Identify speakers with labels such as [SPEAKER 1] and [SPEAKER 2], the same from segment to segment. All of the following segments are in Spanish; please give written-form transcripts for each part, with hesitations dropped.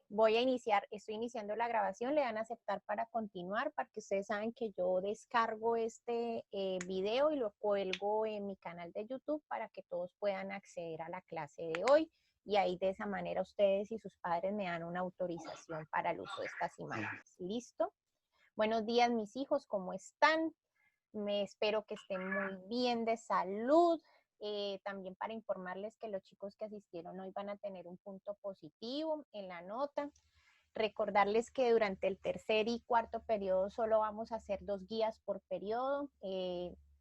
[SPEAKER 1] voy a iniciar, estoy iniciando la grabación, le dan a aceptar para continuar, porque ustedes saben que yo descargo este video y lo cuelgo en mi canal de YouTube para que todos puedan acceder a la clase de hoy. Y ahí de esa manera ustedes y sus padres me dan una autorización para el uso de estas imágenes. ¿Listo? Buenos días, mis hijos, ¿cómo están? Me espero que estén muy bien de salud. También para informarles que los chicos que asistieron hoy van a tener un punto positivo en la nota. Recordarles que durante el tercer y cuarto periodo solo vamos a hacer 2 guías por periodo.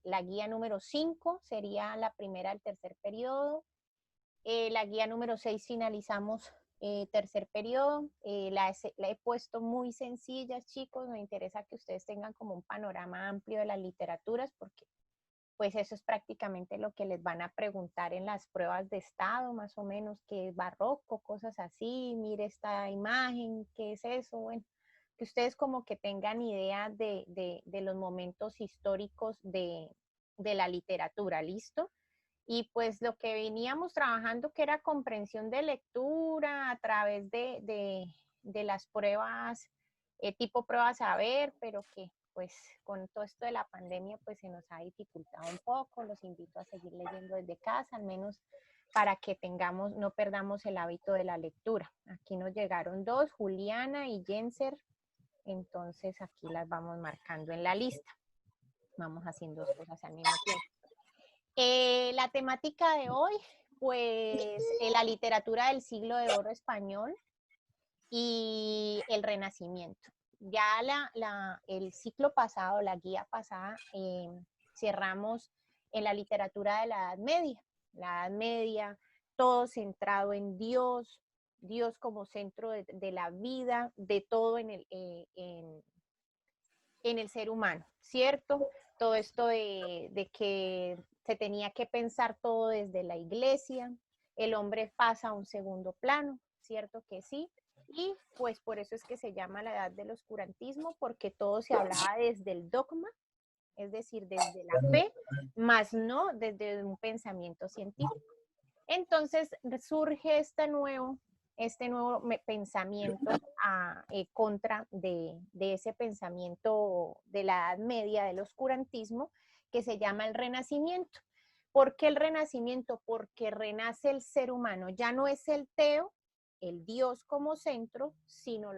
[SPEAKER 1] La guía número 5 sería la primera del tercer periodo. La guía número 6 finalizamos tercer periodo. La he puesto muy sencillas, chicos. Me interesa que ustedes tengan como un panorama amplio de las literaturas, porque pues eso es prácticamente lo que les van a preguntar en las pruebas de estado, más o menos, qué es barroco, cosas así, mire esta imagen, qué es eso, bueno, que ustedes como que tengan idea de los momentos históricos de la literatura, ¿listo? Y pues lo que veníamos trabajando, que era comprensión de lectura a través de las pruebas, tipo pruebas a ver, pero que pues con todo esto de la pandemia pues se nos ha dificultado un poco. Los invito a seguir leyendo desde casa, al menos para que tengamos, no perdamos el hábito de la lectura. Aquí nos llegaron 2, Juliana y Jenser, entonces aquí las vamos marcando en la lista. Vamos haciendo 2 cosas al mismo tiempo. La temática de hoy, pues la literatura del siglo de oro español y el Renacimiento. Ya el ciclo pasado, la guía pasada, cerramos en la literatura de la Edad Media. La Edad Media, todo centrado en Dios, Dios como centro de la vida, de todo en el ser humano, ¿cierto? Todo esto de que se tenía que pensar todo desde la iglesia, el hombre pasa a un segundo plano, ¿cierto que sí? Y pues por eso es que se llama la edad del oscurantismo, porque todo se hablaba desde el dogma, es decir, desde la fe, más no desde un pensamiento científico. Entonces surge este nuevo pensamiento contra de ese pensamiento de la Edad Media, del oscurantismo, que se llama el Renacimiento. ¿Por qué el Renacimiento? Porque renace el ser humano, ya no es el teo, el Dios como centro, sino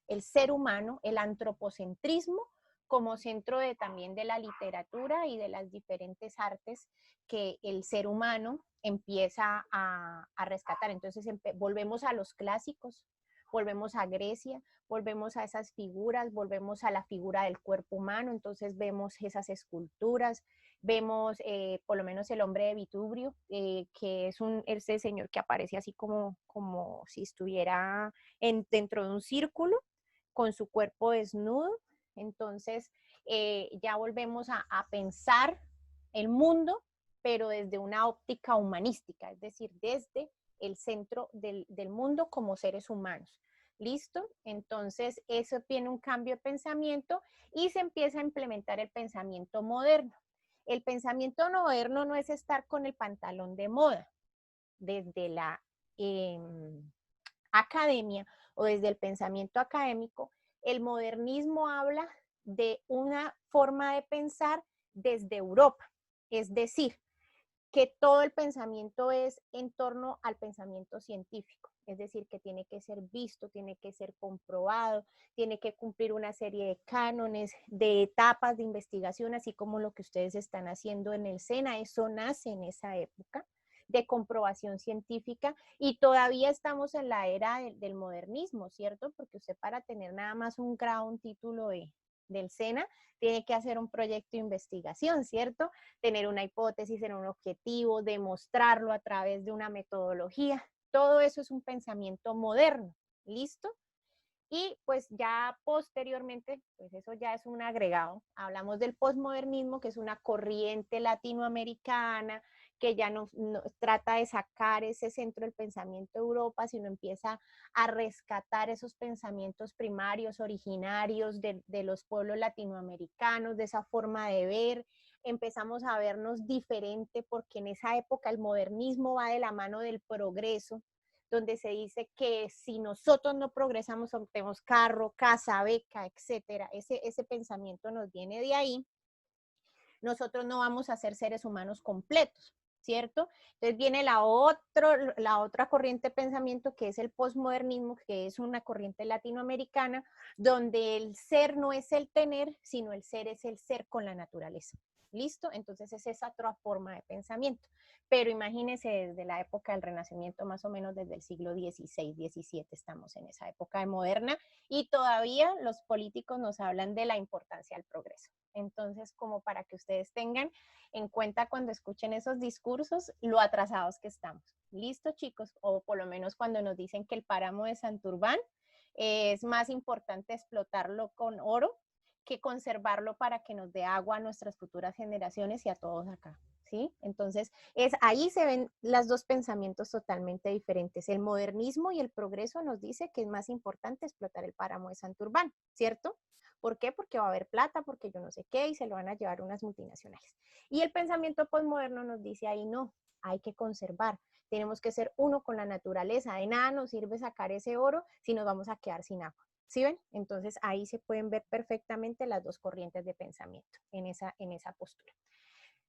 [SPEAKER 1] el ser humano, el antropocentrismo como centro también de la literatura y de las diferentes artes que el ser humano empieza a rescatar. Entonces volvemos a los clásicos, volvemos a Grecia, volvemos a esas figuras, volvemos a la figura del cuerpo humano, entonces vemos esas esculturas, vemos por lo menos el hombre de Vitubrio, que es ese señor que aparece así como si estuviera dentro de un círculo, con su cuerpo desnudo. Entonces ya volvemos a pensar el mundo, pero desde una óptica humanística, es decir, desde el centro del mundo como seres humanos. ¿Listo? Entonces eso tiene un cambio de pensamiento y se empieza a implementar el pensamiento moderno. El pensamiento moderno no es estar con el pantalón de moda. Desde la academia o desde el pensamiento académico, el modernismo habla de una forma de pensar desde Europa, es decir, que todo el pensamiento es en torno al pensamiento científico, es decir, que tiene que ser visto, tiene que ser comprobado, tiene que cumplir una serie de cánones, de etapas de investigación, así como lo que ustedes están haciendo en el SENA. Eso nace en esa época de comprobación científica, y todavía estamos en la era del modernismo, ¿cierto? Porque usted, para tener nada más un grado, un título del SENA, tiene que hacer un proyecto de investigación, ¿cierto? Tener una hipótesis, tener un objetivo, demostrarlo a través de una metodología. Todo eso es un pensamiento moderno, ¿listo? Y pues ya posteriormente, pues eso ya es un agregado. Hablamos del posmodernismo, que es una corriente latinoamericana que ya no trata de sacar ese centro del pensamiento de Europa, sino empieza a rescatar esos pensamientos primarios, originarios de los pueblos latinoamericanos, de esa forma de ver. Empezamos a vernos diferente, porque en esa época el modernismo va de la mano del progreso. donde se dice que si nosotros no progresamos, obtenemos carro, casa, beca, etcétera, ese pensamiento nos viene de ahí, nosotros no vamos a ser seres humanos completos, ¿cierto? Entonces viene la otra corriente de pensamiento, que es el posmodernismo, que es una corriente latinoamericana, donde el ser no es el tener, sino el ser es el ser con la naturaleza. ¿Listo? Entonces es esa otra forma de pensamiento. Pero imagínense desde la época del Renacimiento, más o menos desde el siglo XVI, XVII, estamos en esa época de moderna, y todavía los políticos nos hablan de la importancia del progreso. Entonces, como para que ustedes tengan en cuenta cuando escuchen esos discursos, lo atrasados que estamos. ¿Listo, chicos? O por lo menos cuando nos dicen que el páramo de Santurbán es más importante explotarlo con oro que conservarlo para que nos dé agua a nuestras futuras generaciones y a todos acá, ¿sí? Entonces, ahí se ven los dos pensamientos totalmente diferentes. El modernismo y el progreso nos dice que es más importante explotar el páramo de Santurbán, ¿cierto? ¿Por qué? Porque va a haber plata, porque yo no sé qué, y se lo van a llevar unas multinacionales. Y el pensamiento postmoderno nos dice ahí no, hay que conservar. Tenemos que ser uno con la naturaleza. De nada nos sirve sacar ese oro si nos vamos a quedar sin agua. ¿Sí ven? Entonces ahí se pueden ver perfectamente las dos corrientes de pensamiento en esa postura.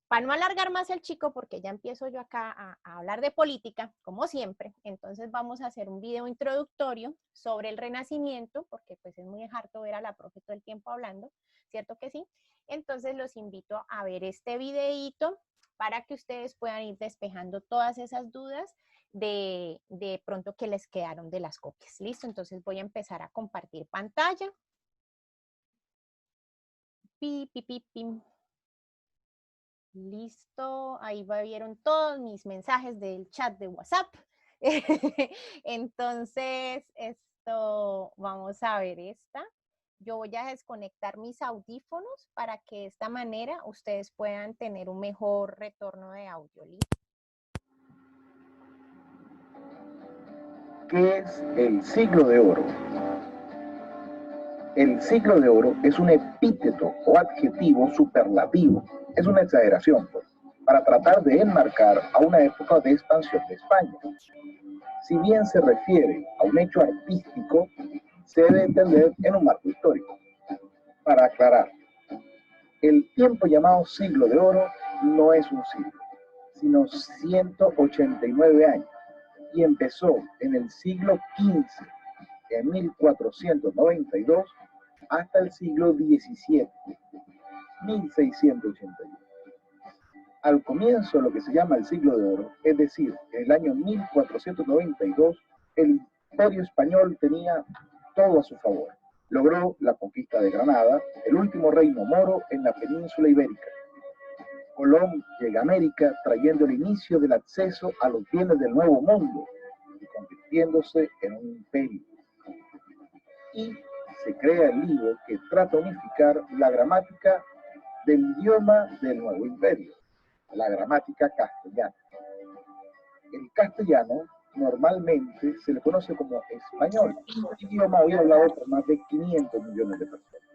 [SPEAKER 1] Para no alargar más el chico, porque ya empiezo yo acá a hablar de política, como siempre, entonces vamos a hacer un video introductorio sobre el Renacimiento, porque pues es muy harto ver a la profe todo el tiempo hablando, ¿cierto que sí? Entonces los invito a ver este videíto para que ustedes puedan ir despejando todas esas dudas de pronto que les quedaron de las copias. ¿Listo? Entonces voy a empezar a compartir pantalla. Pi, pi, pi, pi. Listo, ahí vieron todos mis mensajes del chat de WhatsApp. Entonces, vamos a ver esta. Yo voy a desconectar mis audífonos para que de esta manera ustedes puedan tener un mejor retorno de audio. ¿Listo?
[SPEAKER 2] ¿Qué es el siglo de oro? El siglo de oro es un epíteto o adjetivo superlativo, es una exageración, pues, para tratar de enmarcar a una época de expansión de España. Si bien se refiere a un hecho artístico, se debe entender en un marco histórico. Para aclarar, el tiempo llamado siglo de oro no es un siglo, sino 189 años, y empezó en el siglo XV, en 1492, hasta el siglo XVII, 1681. Al comienzo de lo que se llama el siglo de oro, es decir, en el año 1492, el imperio español tenía todo a su favor. Logró la conquista de Granada, el último reino moro en la península ibérica. Colón llega a América trayendo el inicio del acceso a los bienes del Nuevo Mundo y convirtiéndose en un imperio. Y se crea el libro que trata de unificar la gramática del idioma del nuevo imperio, la gramática castellana. El castellano normalmente se le conoce como español, idioma hoy hablado por más de 500 millones de personas.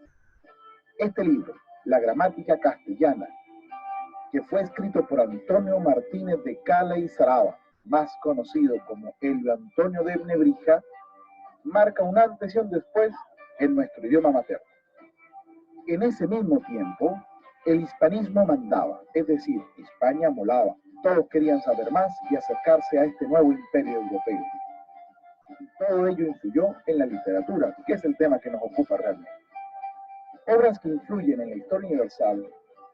[SPEAKER 2] Este libro, la gramática castellana, que fue escrito por Antonio Martínez de Cala y Saraba, más conocido como Elio Antonio de Nebrija, marca un antes y un después en nuestro idioma materno. En ese mismo tiempo, el hispanismo mandaba, es decir, España molaba. Todos querían saber más y acercarse a este nuevo imperio europeo. Todo ello influyó en la literatura, que es el tema que nos ocupa realmente. Obras que influyen en la historia universal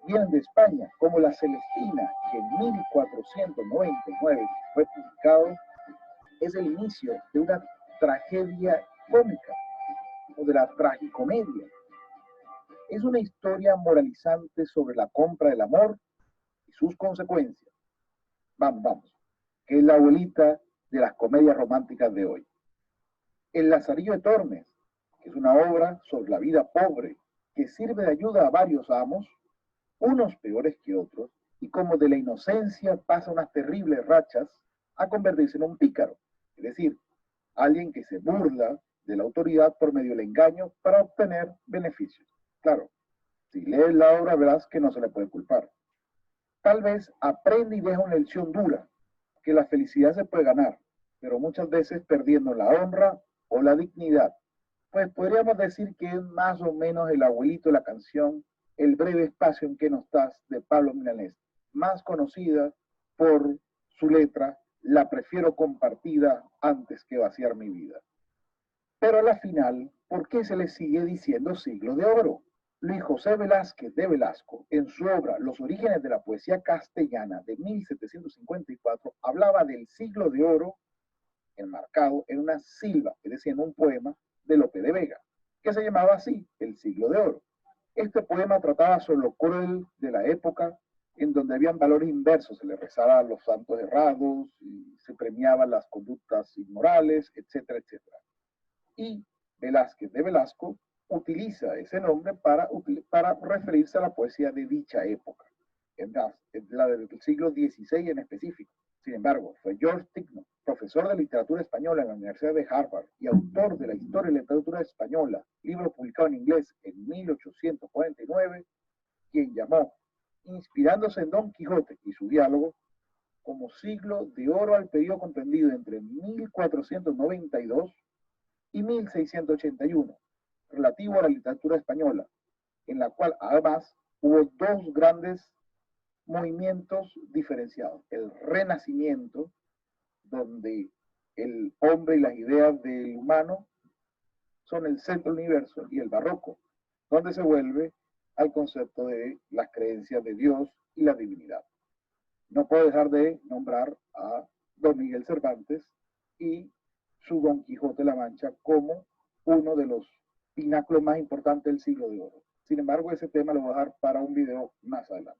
[SPEAKER 2] vienen de España, como La Celestina, que en 1499 fue publicado, es el inicio de una tragedia cómica o de la tragicomedia. Es una historia moralizante sobre la compra del amor y sus consecuencias. Vamos, que es la abuelita de las comedias románticas de hoy. El Lazarillo de Tormes, que es una obra sobre la vida pobre, que sirve de ayuda a varios amos, unos peores que otros, y como de la inocencia pasa unas terribles rachas a convertirse en un pícaro, es decir, alguien que se burla de la autoridad por medio del engaño para obtener beneficios. Claro, si lees la obra verás que no se le puede culpar. Tal vez aprende y deja una lección dura, que la felicidad se puede ganar, pero muchas veces perdiendo la honra o la dignidad. Pues podríamos decir que es más o menos el abuelito de la canción El breve espacio en que no estás de Pablo Milanés, más conocida por su letra La prefiero compartida antes que vaciar mi vida. Pero a la final, ¿por qué se le sigue diciendo siglo de oro? Luis José Velázquez de Velasco, en su obra Los orígenes de la poesía castellana de 1754, hablaba del siglo de oro enmarcado en una silva, es decir, en un poema de Lope de Vega, que se llamaba así, El siglo de oro. Este poema trataba sobre lo cruel de la época, en donde habían valores inversos, se le rezaba a los santos errados, y se premiaban las conductas inmorales, etcétera, etcétera. Y Velázquez de Velasco utiliza ese nombre para referirse a la poesía de dicha época, la del siglo XVI en específico. Sin embargo, fue George Ticknor, profesor de literatura española en la Universidad de Harvard y autor de la Historia y Literatura Española, libro publicado en inglés en 1849, quien llamó, inspirándose en Don Quijote y su diálogo, como siglo de oro al periodo comprendido entre 1492 y 1681, relativo a la literatura española, en la cual además hubo dos grandes movimientos diferenciados. El Renacimiento, donde el hombre y las ideas del humano son el centro del universo, y el Barroco, donde se vuelve al concepto de las creencias de Dios y la divinidad. No puedo dejar de nombrar a Don Miguel Cervantes y su Don Quijote de la Mancha como uno de los pináculos más importantes del siglo de oro. Sin embargo, ese tema lo voy a dejar para un video más adelante.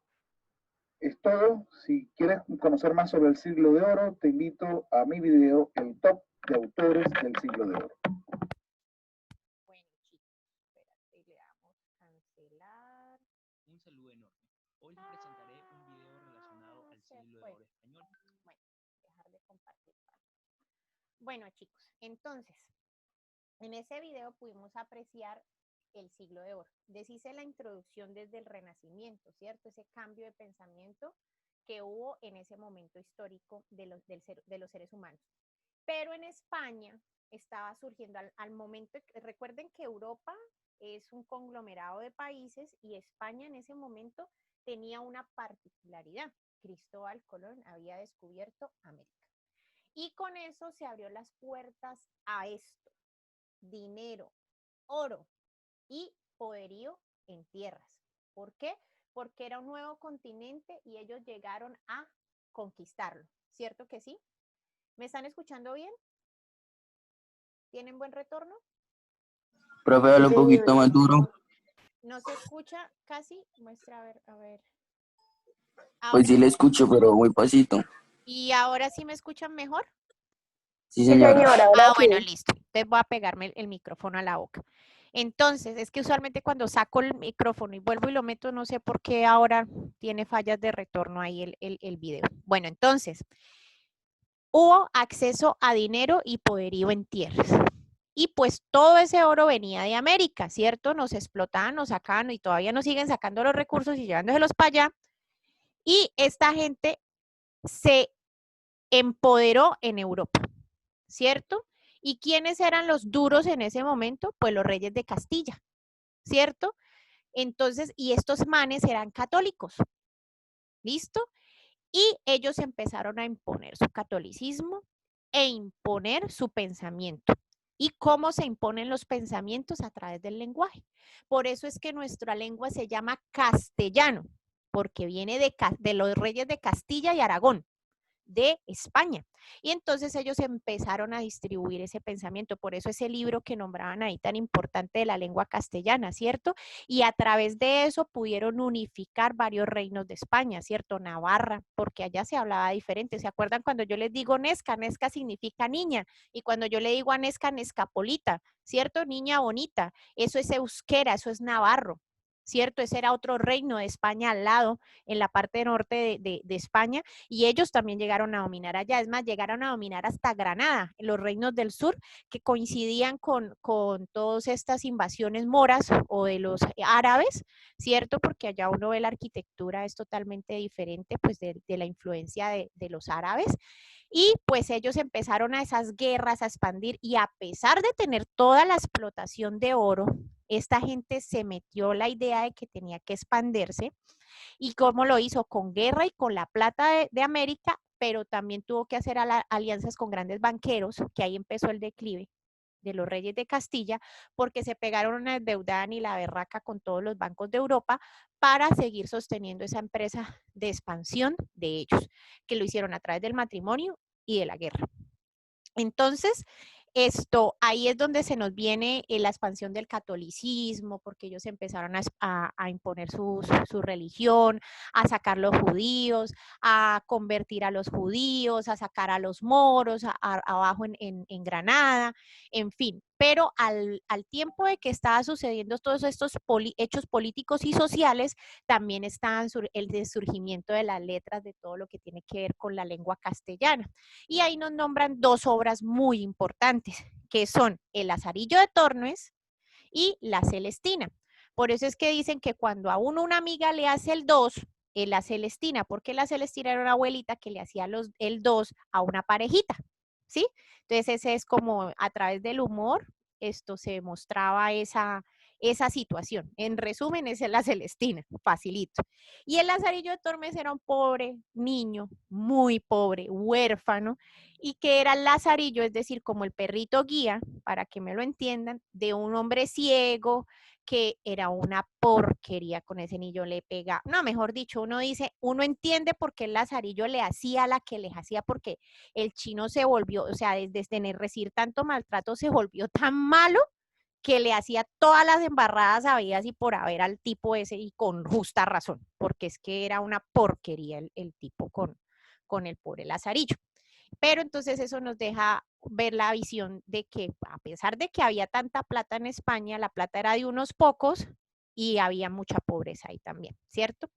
[SPEAKER 2] Es todo. Si quieres conocer más sobre el siglo de oro, te invito a mi video, el top de autores del siglo de oro.
[SPEAKER 1] Bueno, chicos, espérate, le damos cancelar.
[SPEAKER 3] Un saludo enorme. Hoy les presentaré un video relacionado al siglo de oro español.
[SPEAKER 1] Bueno, dejar de compartir. Bueno, chicos, entonces, en ese video pudimos apreciar el siglo de oro. Deshice la introducción desde el Renacimiento, ¿cierto? Ese cambio de pensamiento que hubo en ese momento histórico de los seres humanos. Pero en España estaba surgiendo al momento, recuerden que Europa es un conglomerado de países y España en ese momento tenía una particularidad. Cristóbal Colón había descubierto América. Y con eso se abrió las puertas a esto: dinero, oro y poderío en tierras. ¿Por qué? Porque era un nuevo continente y ellos llegaron a conquistarlo. ¿Cierto que sí? ¿Me están escuchando bien? ¿Tienen buen retorno?
[SPEAKER 4] Profe, habla un poquito más duro.
[SPEAKER 1] ¿No se escucha casi? Muestra, a ver. Ahora,
[SPEAKER 4] Pues sí le escucho, pero muy pasito.
[SPEAKER 1] ¿y ahora sí me escuchan mejor?
[SPEAKER 4] Sí, señora.
[SPEAKER 1] Bueno, listo. Entonces voy a pegarme el micrófono a la boca. Entonces, es que usualmente cuando saco el micrófono y vuelvo y lo meto, no sé por qué ahora tiene fallas de retorno ahí el video. Bueno, entonces, hubo acceso a dinero y poderío en tierras. Y pues todo ese oro venía de América, ¿cierto? Nos explotaban, nos sacaban y todavía nos siguen sacando los recursos y llevándoselos para allá. Y esta gente se empoderó en Europa, ¿cierto? ¿Y quiénes eran los duros en ese momento? Pues los reyes de Castilla, ¿cierto? Entonces, y estos manes eran católicos, ¿listo? Y ellos empezaron a imponer su catolicismo e imponer su pensamiento. ¿Y cómo se imponen los pensamientos? A través del lenguaje. Por eso es que nuestra lengua se llama castellano, porque viene de los reyes de Castilla y Aragón, de España. Y entonces ellos empezaron a distribuir ese pensamiento. Por eso ese libro que nombraban ahí tan importante de la lengua castellana, ¿cierto? Y a través de eso pudieron unificar varios reinos de España, ¿cierto? Navarra, porque allá se hablaba diferente. ¿Se acuerdan cuando yo les digo Nesca? Nesca significa niña. Y cuando yo le digo a Nesca, Nescapolita, ¿cierto? Niña bonita. Eso es euskera, eso es navarro, ¿cierto? Ese era otro reino de España al lado, en la parte norte de España, y ellos también llegaron a dominar allá. Es más, llegaron a dominar hasta Granada, en los reinos del sur, que coincidían con todas estas invasiones moras o de los árabes, ¿cierto? Porque allá uno ve la arquitectura es totalmente diferente, pues, de la influencia de los árabes. Y pues ellos empezaron a esas guerras a expandir y a pesar de tener toda la explotación de oro, esta gente se metió la idea de que tenía que expandirse. ¿Y cómo lo hizo? Con guerra y con la plata de América, pero también tuvo que hacer alianzas con grandes banqueros, que ahí empezó el declive de los reyes de Castilla, porque se pegaron una endeudada y la berraca con todos los bancos de Europa para seguir sosteniendo esa empresa de expansión de ellos, que lo hicieron a través del matrimonio y de la guerra. Entonces, ahí es donde se nos viene la expansión del catolicismo, porque ellos empezaron a imponer su religión, a sacar los judíos, a convertir a los judíos, a sacar a los moros abajo en Granada, en fin. Pero al tiempo de que estaba sucediendo todos estos hechos políticos y sociales, también está el surgimiento de las letras, de todo lo que tiene que ver con la lengua castellana. Y ahí nos nombran dos obras muy importantes, que son El Lazarillo de Tormes y La Celestina. Por eso es que dicen que cuando a una amiga le hace el 2, la Celestina, porque la Celestina era una abuelita que le hacía el 2 a una parejita, ¿sí? Entonces ese es como a través del humor, se mostraba esa situación. En resumen, esa es la Celestina, facilito. Y el Lazarillo de Tormes era un pobre niño, muy pobre, huérfano, y que era el Lazarillo, es decir, como el perrito guía, para que me lo entiendan, de un hombre ciego, que era una porquería con ese niño, le pega, no, mejor dicho, uno dice, uno entiende por qué el Lazarillo le hacía la que les hacía, porque el chino se volvió, o sea, desde recibir tanto maltrato se volvió tan malo que le hacía todas las embarradas habidas y por haber al tipo ese, y con justa razón, porque es que era una porquería el tipo con el pobre Lazarillo. Pero entonces eso nos deja ver la visión de que a pesar de que había tanta plata en España, la plata era de unos pocos y había mucha pobreza ahí también, ¿cierto?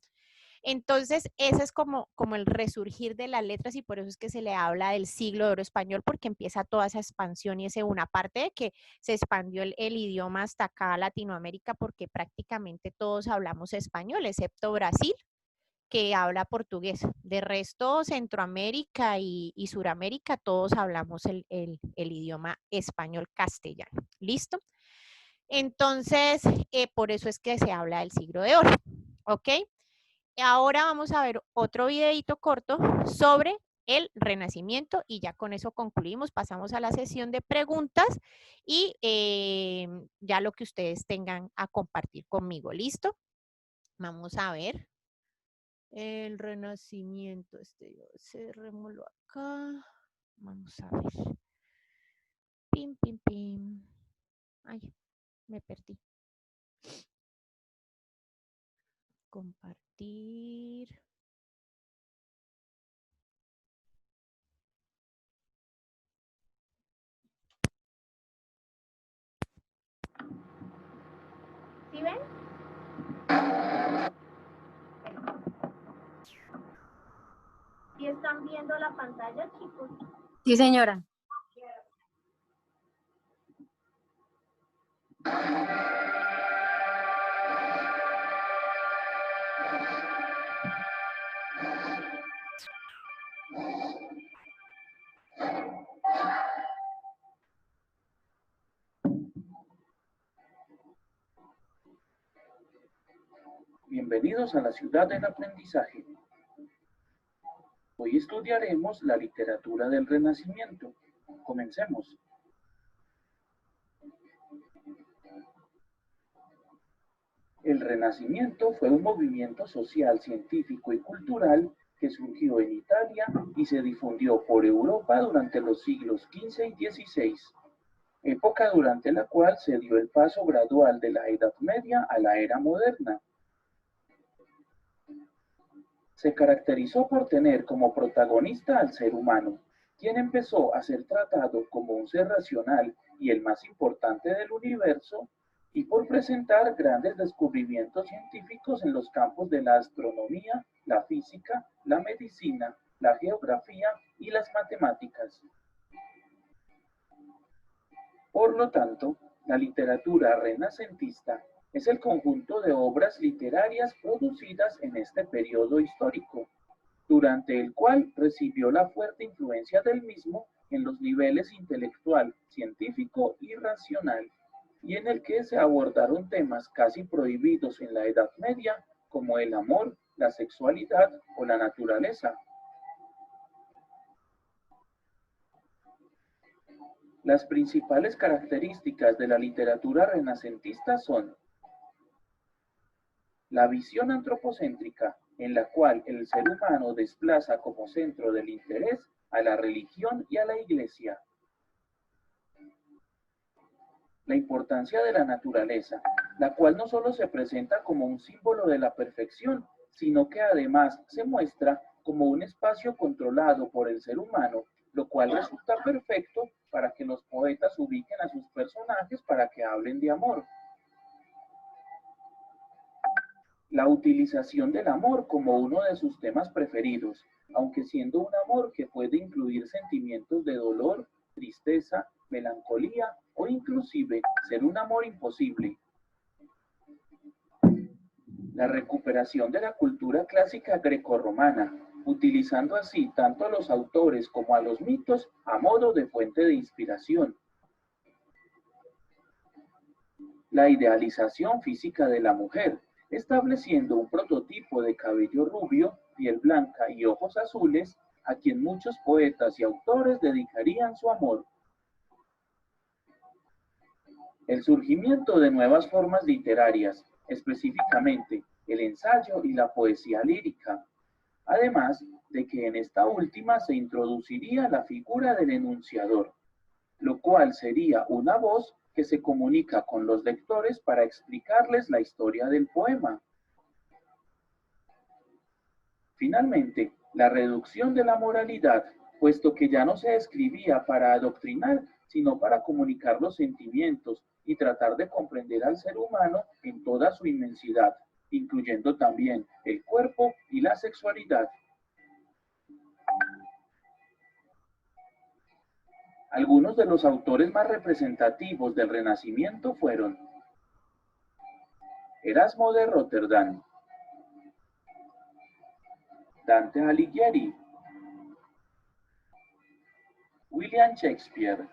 [SPEAKER 1] Entonces, ese es como el resurgir de las letras y por eso es que se le habla del siglo de oro español, porque empieza toda esa expansión y ese una parte de que se expandió el idioma hasta acá a Latinoamérica, porque prácticamente todos hablamos español, excepto Brasil, que habla portugués. De resto, Centroamérica y Suramérica, todos hablamos el idioma español castellano. ¿Listo? Entonces, por eso es que se habla del siglo de oro. ¿Ok? Ahora vamos a ver otro videito corto sobre el Renacimiento y ya con eso concluimos. Pasamos a la sesión de preguntas y ya lo que ustedes tengan a compartir conmigo. ¿Listo? Vamos a ver. El Renacimiento, cerrémoslo acá. Vamos a ver. Pim, pim, pim. Ay, me perdí. Compartir. ¿Sí ven? ¿Sí están viendo la pantalla, chicos?
[SPEAKER 5] Sí, señora.
[SPEAKER 2] Bienvenidos a la ciudad del aprendizaje. Hoy estudiaremos la literatura del Renacimiento. Comencemos. El Renacimiento fue un movimiento social, científico y cultural que surgió en Italia y se difundió por Europa durante los siglos XV y XVI, época durante la cual se dio el paso gradual de la Edad Media a la era moderna. Se caracterizó por tener como protagonista al ser humano, quien empezó a ser tratado como un ser racional y el más importante del universo, y por presentar grandes descubrimientos científicos en los campos de la astronomía, la física, la medicina, la geografía y las matemáticas. Por lo tanto, la literatura renacentista es el conjunto de obras literarias producidas en este periodo histórico. durante el cual recibió la fuerte influencia del mismo en los niveles intelectual, científico y racional, y en el que se abordaron temas casi prohibidos en la Edad Media, como el amor, la sexualidad o la naturaleza. Las principales características de la literatura renacentista son la visión antropocéntrica, en la cual el ser humano desplaza como centro del interés a la religión y a la iglesia. La importancia de la naturaleza, la cual no solo se presenta como un símbolo de la perfección, sino que además se muestra como un espacio controlado por el ser humano, lo cual resulta perfecto para que los poetas ubiquen a sus personajes para que hablen de amor. La utilización del amor como uno de sus temas preferidos, aunque siendo un amor que puede incluir sentimientos de dolor, tristeza, melancolía o inclusive ser un amor imposible. La recuperación de la cultura clásica grecorromana, utilizando así tanto a los autores como a los mitos a modo de fuente de inspiración. La idealización física de la mujer, estableciendo un prototipo de cabello rubio, piel blanca y ojos azules, a quien muchos poetas y autores dedicarían su amor. El surgimiento de nuevas formas literarias, específicamente el ensayo y la poesía lírica, además de que en esta última se introduciría la figura del enunciador, lo cual sería una voz que se comunica con los lectores para explicarles la historia del poema. Finalmente, la reducción de la moralidad, puesto que ya no se escribía para adoctrinar, sino para comunicar los sentimientos y tratar de comprender al ser humano en toda su inmensidad, incluyendo también el cuerpo y la sexualidad. Algunos de los autores más representativos del Renacimiento fueron Erasmo de Rotterdam, Dante Alighieri, William Shakespeare,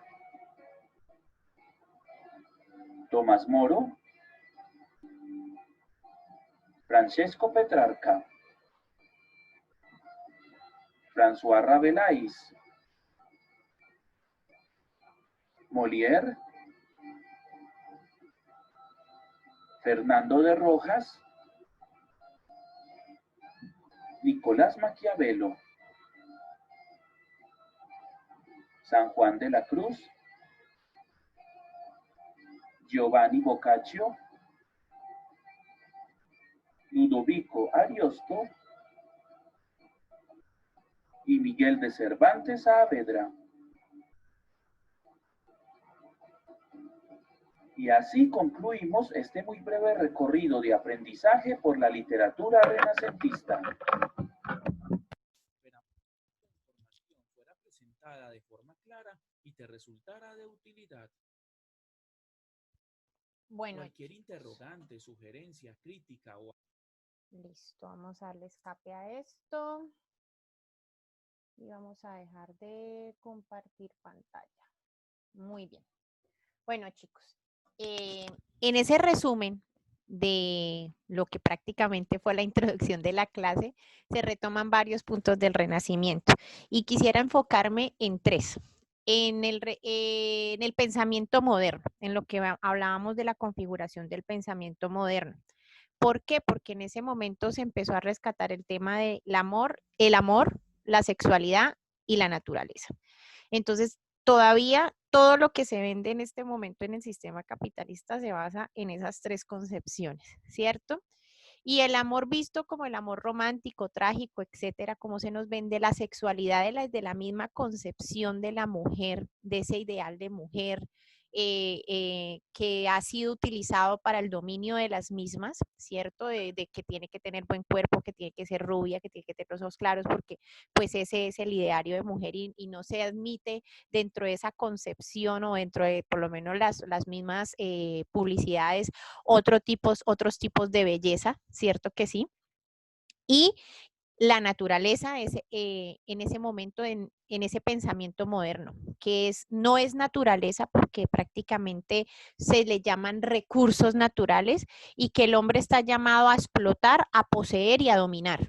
[SPEAKER 2] Tomás Moro, Francesco Petrarca, François Rabelais, Molière, Fernando de Rojas, Nicolás Maquiavelo, San Juan de la Cruz, Giovanni Boccaccio, Ludovico Ariosto y Miguel de Cervantes Saavedra. Y así concluimos este muy breve recorrido de aprendizaje por la literatura renacentista.
[SPEAKER 3] Esperamos que esta información fuera presentada de forma clara y te resultara de utilidad.
[SPEAKER 1] Bueno,
[SPEAKER 3] Cualquier interrogante, sugerencia, crítica o...
[SPEAKER 1] listo, vamos a darle escape a esto y vamos a dejar de compartir pantalla. Muy bien. Bueno, chicos, en ese resumen de lo que prácticamente fue la introducción de la clase, se retoman varios puntos del Renacimiento y quisiera enfocarme en tres. En el pensamiento moderno, en lo que hablábamos de la configuración del pensamiento moderno. ¿Por qué? Porque en ese momento se empezó a rescatar el tema del amor, la sexualidad y la naturaleza. Entonces, todavía todo lo que se vende en este momento en el sistema capitalista se basa en esas tres concepciones, ¿cierto? Y el amor visto como el amor romántico, trágico, etcétera, como se nos vende la sexualidad de la misma concepción de la mujer, de ese ideal de mujer, que ha sido utilizado para el dominio de las mismas, ¿cierto? De que tiene que tener buen cuerpo, que tiene que ser rubia, que tiene que tener los ojos claros, porque pues ese es el ideario de mujer y no se admite dentro de esa concepción o dentro de por lo menos las mismas publicidades otros tipos de belleza, ¿cierto que sí? Y la naturaleza es, en ese momento, en ese pensamiento moderno, que no es naturaleza porque prácticamente se le llaman recursos naturales y que el hombre está llamado a explotar, a poseer y a dominar.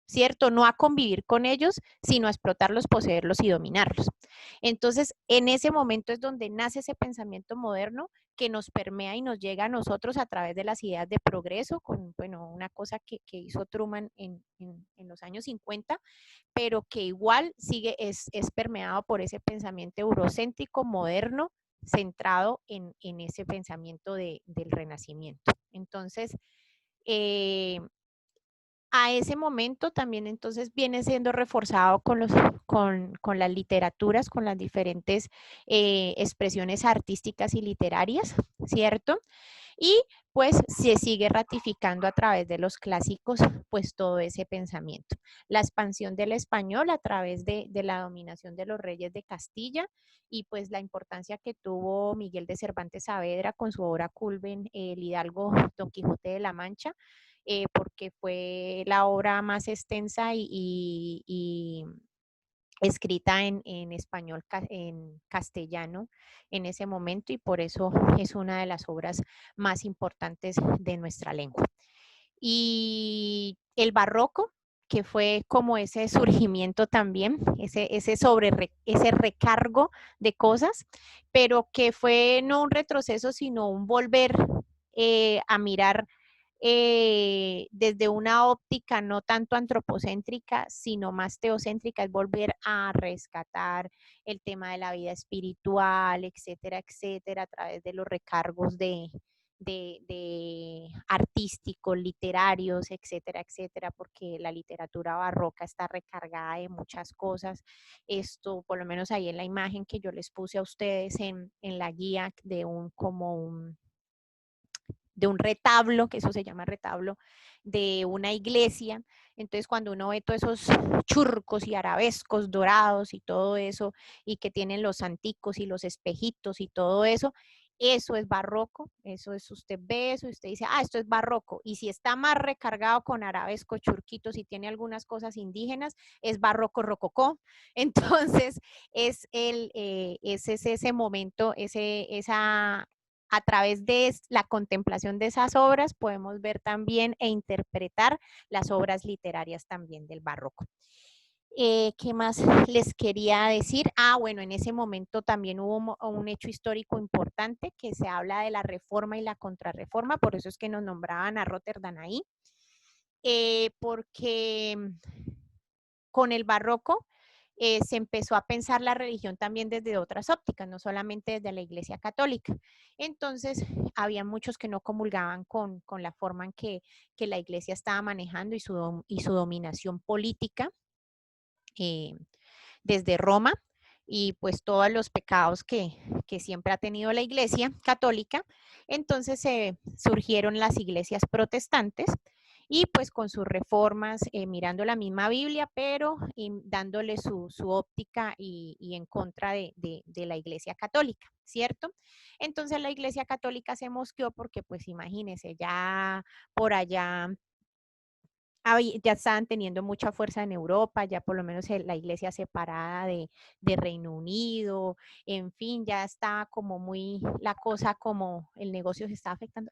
[SPEAKER 1] ¿Cierto? No a convivir con ellos, sino a explotarlos, poseerlos y dominarlos. Entonces, en ese momento es donde nace ese pensamiento moderno que nos permea y nos llega a nosotros a través de las ideas de progreso, con, bueno, una cosa que hizo Truman en los años 50, pero que igual es permeado por ese pensamiento eurocéntrico moderno, centrado en ese pensamiento del renacimiento. Entonces, a ese momento también entonces viene siendo reforzado con las literaturas, con las diferentes expresiones artísticas y literarias, ¿cierto? Y pues se sigue ratificando a través de los clásicos pues todo ese pensamiento. La expansión del español a través de la dominación de los reyes de Castilla y pues la importancia que tuvo Miguel de Cervantes Saavedra con su obra Culven, el Hidalgo Don Quijote de la Mancha, porque fue la obra más extensa y escrita en español, en castellano en ese momento, y por eso es una de las obras más importantes de nuestra lengua. Y el barroco, que fue como ese surgimiento también, ese recargo de cosas, pero que fue no un retroceso, sino un volver a mirar desde una óptica no tanto antropocéntrica, sino más teocéntrica, es volver a rescatar el tema de la vida espiritual, etcétera, etcétera, a través de los recargos de artísticos, literarios, etcétera, etcétera, porque la literatura barroca está recargada de muchas cosas. Esto, por lo menos ahí en la imagen que yo les puse a ustedes en la guía de un retablo, que eso se llama retablo, de una iglesia. Entonces, cuando uno ve todos esos churcos y arabescos dorados y todo eso, y que tienen los santicos y los espejitos y todo eso es barroco. Eso es, usted ve eso y usted dice, ah, esto es barroco. Y si está más recargado con arabescos, churquitos y tiene algunas cosas indígenas, es barroco rococó. Entonces, es ese momento, esa a través de la contemplación de esas obras podemos ver también e interpretar las obras literarias también del barroco. ¿Qué más les quería decir? Ah, bueno, en ese momento también hubo un hecho histórico importante que se habla de la reforma y la contrarreforma, por eso es que nos nombraban a Rotterdam ahí, porque con el barroco se empezó a pensar la religión también desde otras ópticas, no solamente desde la Iglesia Católica. Entonces, había muchos que no comulgaban con la forma en que la Iglesia estaba manejando y su dominación política desde Roma, y pues todos los pecados que siempre ha tenido la Iglesia Católica. Entonces surgieron las iglesias protestantes y pues con sus reformas, mirando la misma Biblia, pero dándole su óptica y en contra de la Iglesia Católica, ¿cierto? Entonces la Iglesia Católica se mosqueó porque pues imagínense, ya por allá ya estaban teniendo mucha fuerza en Europa, ya por lo menos la iglesia separada de Reino Unido, en fin, ya está como muy la cosa, como el negocio se está afectando.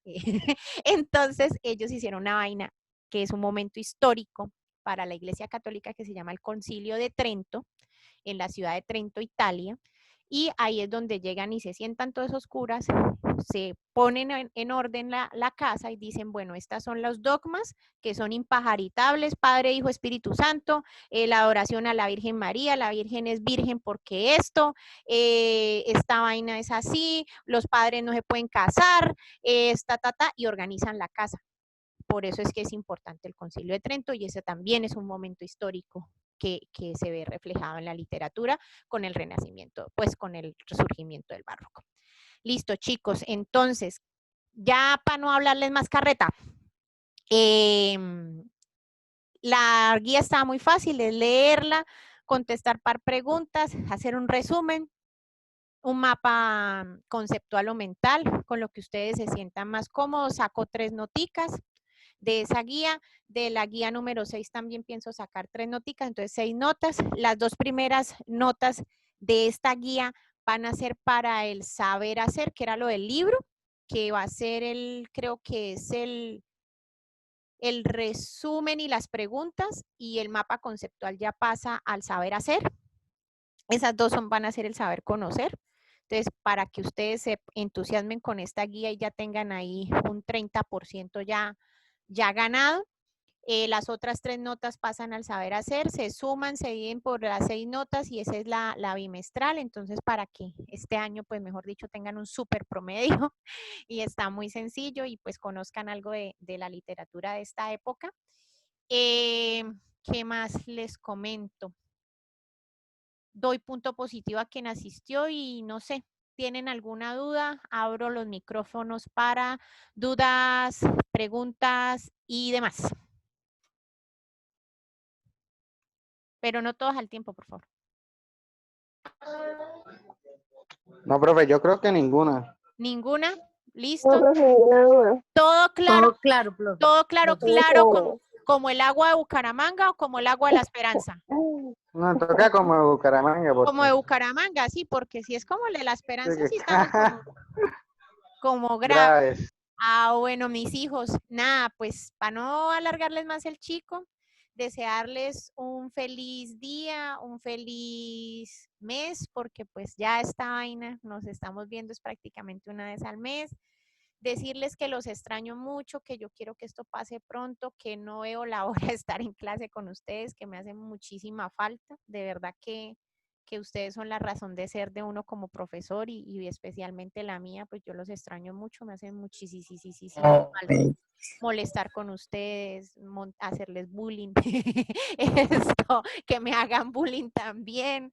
[SPEAKER 1] Entonces ellos hicieron una vaina que es un momento histórico para la Iglesia Católica que se llama el Concilio de Trento, en la ciudad de Trento, Italia, y ahí es donde llegan y se sientan todos esos curas, se ponen en orden la casa y dicen, bueno, estas son los dogmas que son impajaritables, Padre, Hijo, Espíritu Santo, la adoración a la Virgen María, la Virgen es virgen porque esta vaina es así, los padres no se pueden casar, y organizan la casa. Por eso es que es importante el Concilio de Trento y ese también es un momento histórico que se ve reflejado en la literatura con el Renacimiento, pues con el resurgimiento del barroco. Listo, chicos, entonces, ya para no hablarles más carreta, la guía está muy fácil, es leerla, contestar par preguntas, hacer un resumen, un mapa conceptual o mental, con lo que ustedes se sientan más cómodos, saco 3 noticas. de esa guía. De la guía número 6 también pienso sacar 3 noticas, entonces 6 notas. Las 2 primeras notas de esta guía van a ser para el saber hacer, que era lo del libro, que va a ser creo que es el resumen y las preguntas, y el mapa conceptual ya pasa al saber hacer. Esas dos van a ser el saber conocer. Entonces, para que ustedes se entusiasmen con esta guía y ya tengan ahí un 30% ya ganado. Las otras 3 notas pasan al saber hacer, se suman, se dividen por las 6 notas y esa es la bimestral. Entonces, para que este año, pues mejor dicho, tengan un súper promedio y está muy sencillo y pues conozcan algo de la literatura de esta época. ¿Qué más les comento? Doy punto positivo a quien asistió y no sé, ¿tienen alguna duda? Abro los micrófonos para dudas, preguntas y demás. Pero no todos al tiempo, por favor.
[SPEAKER 5] No, profe, yo creo que ninguna.
[SPEAKER 1] ¿Ninguna? ¿Listo?
[SPEAKER 6] No, profe, ninguna duda.
[SPEAKER 1] ¿Todo claro?
[SPEAKER 7] Todo claro, profe.
[SPEAKER 1] Todo claro,
[SPEAKER 7] Todo
[SPEAKER 1] claro, como el agua de Bucaramanga o como el agua de La Esperanza.
[SPEAKER 5] No, toca como Bucaramanga. Porque...
[SPEAKER 1] Como de Bucaramanga, sí, porque si es como el de La Esperanza, sí estamos como graves. Ah, bueno, mis hijos, nada, pues para no alargarles más el chico, desearles un feliz día, un feliz mes, porque pues ya esta vaina nos estamos viendo es prácticamente una vez al mes. Decirles que los extraño mucho, que yo quiero que esto pase pronto, que no veo la hora de estar en clase con ustedes, que me hacen muchísima falta. De verdad que ustedes son la razón de ser de uno como profesor y especialmente la mía, pues yo los extraño mucho, me hacen muchísimo falta molestar con ustedes, hacerles bullying, que me hagan bullying también.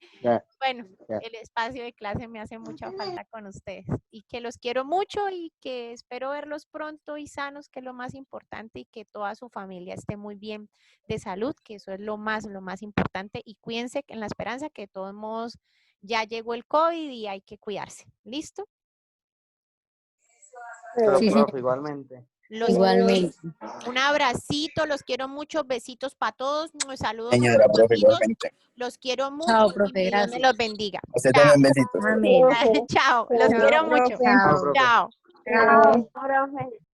[SPEAKER 1] Bueno, el espacio de clase me hace mucha falta con ustedes y que los quiero mucho y que espero verlos pronto y sanos, que es lo más importante, y que toda su familia esté muy bien de salud, que eso es lo más importante, y cuídense en La Esperanza, que de todos modos ya llegó el COVID y hay que cuidarse. ¿Listo?
[SPEAKER 5] Sí, profe, igualmente.
[SPEAKER 7] Igualmente.
[SPEAKER 1] Un abracito, los quiero mucho, besitos para todos, saludos.
[SPEAKER 4] Señora, profe, igualmente.
[SPEAKER 1] Los quiero mucho.
[SPEAKER 7] Chao, profe,
[SPEAKER 1] y Dios
[SPEAKER 7] gracias.
[SPEAKER 1] me los bendiga.
[SPEAKER 4] Usted también besitos.
[SPEAKER 7] Amén.
[SPEAKER 1] Chao, los quiero mucho.
[SPEAKER 7] Chao.
[SPEAKER 1] Chao.
[SPEAKER 6] Chao, profe.